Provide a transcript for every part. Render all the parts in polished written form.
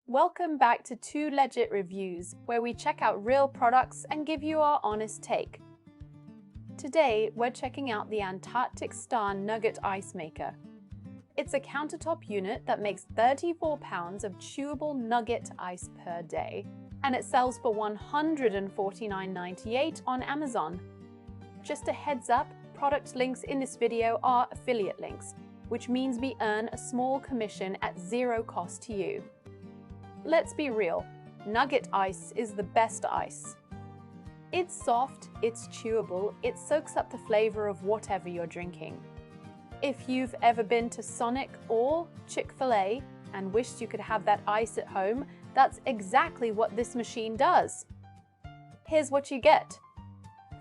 Welcome back to Two Legit Reviews, where we check out real products and give you our honest take. Today, we're checking out the Antarctic Star Nugget Ice Maker. It's a countertop unit that makes 34 pounds of chewable nugget ice per day, and it sells for $149.98 on Amazon. Just a heads up, product links in this video are affiliate links, which means we earn a small commission at zero cost to you. Let's be real, nugget ice is the best ice. It's soft, it's chewable, it soaks up the flavor of whatever you're drinking. If you've ever been to Sonic or Chick-fil-A and wished you could have that ice at home, that's exactly what this machine does. Here's what you get.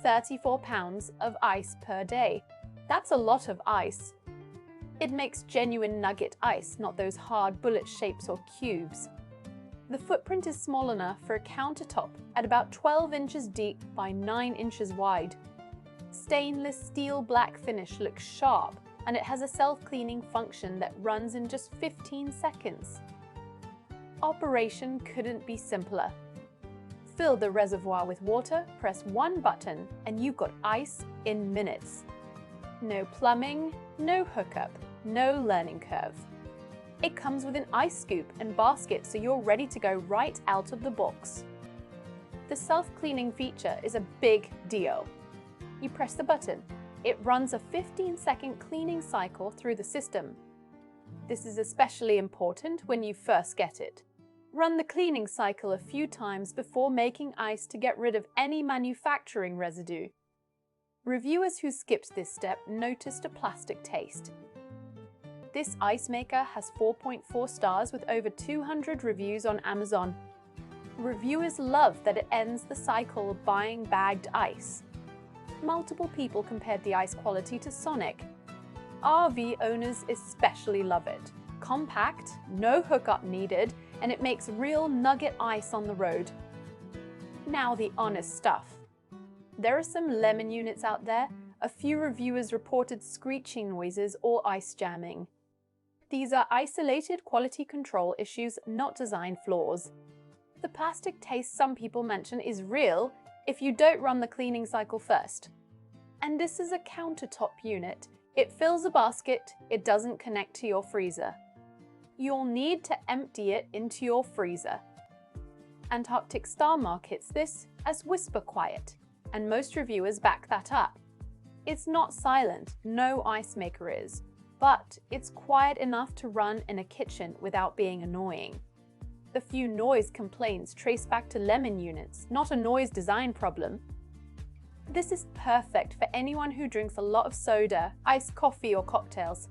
34 pounds of ice per day. That's a lot of ice. It makes genuine nugget ice, not those hard bullet shapes or cubes. The footprint is small enough for a countertop at about 12 inches deep by 9 inches wide. Stainless steel black finish looks sharp, and it has a self-cleaning function that runs in just 15 seconds. Operation couldn't be simpler. Fill the reservoir with water, press one button, and you've got ice in minutes. No plumbing, no hookup, no learning curve. It comes with an ice scoop and basket, so you're ready to go right out of the box. The self-cleaning feature is a big deal. You press the button. It runs a 15-second cleaning cycle through the system. This is especially important when you first get it. Run the cleaning cycle a few times before making ice to get rid of any manufacturing residue. Reviewers who skipped this step noticed a plastic taste. This ice maker has 4.4 stars with over 200 reviews on Amazon. Reviewers love that it ends the cycle of buying bagged ice. Multiple people compared the ice quality to Sonic. RV owners especially love it. Compact, no hookup needed, and it makes real nugget ice on the road. Now the honest stuff. There are some lemon units out there. A few reviewers reported screeching noises or ice jamming. These are isolated quality control issues, not design flaws. The plastic taste some people mention is real if you don't run the cleaning cycle first. And this is a countertop unit. It fills a basket, it doesn't connect to your freezer. You'll need to empty it into your freezer. Antarctic Star markets this as whisper quiet, and most reviewers back that up. It's not silent, no ice maker is, but it's quiet enough to run in a kitchen without being annoying. The few noise complaints trace back to lemon units, not a noise design problem. This is perfect for anyone who drinks a lot of soda, iced coffee or cocktails.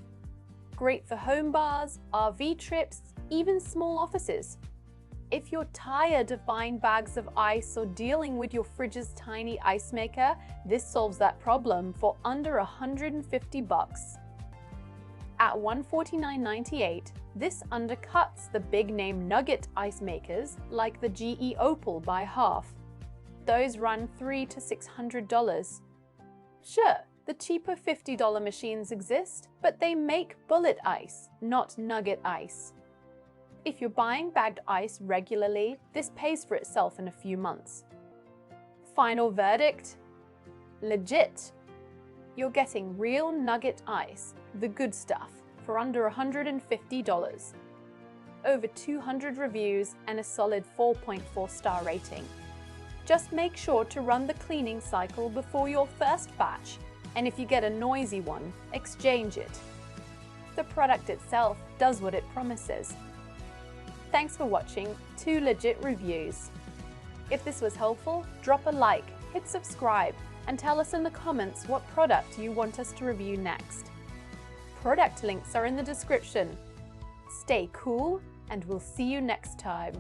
Great for home bars, RV trips, even small offices. If you're tired of buying bags of ice or dealing with your fridge's tiny ice maker, this solves that problem for under $150. At $149.98, this undercuts the big-name nugget ice makers like the GE Opal by half. Those run $300 to $600. Sure, the cheaper $50 machines exist, but they make bullet ice, not nugget ice. If you're buying bagged ice regularly, this pays for itself in a few months. Final verdict? Legit. You're getting real nugget ice, the good stuff, for under $150. Over 200 reviews and a solid 4.4 star rating. Just make sure to run the cleaning cycle before your first batch, and if you get a noisy one, exchange it. The product itself does what it promises. Thanks for watching Two Legit Reviews. If this was helpful, drop a like, hit subscribe, and tell us in the comments what product you want us to review next. Product links are in the description. Stay cool, and we'll see you next time.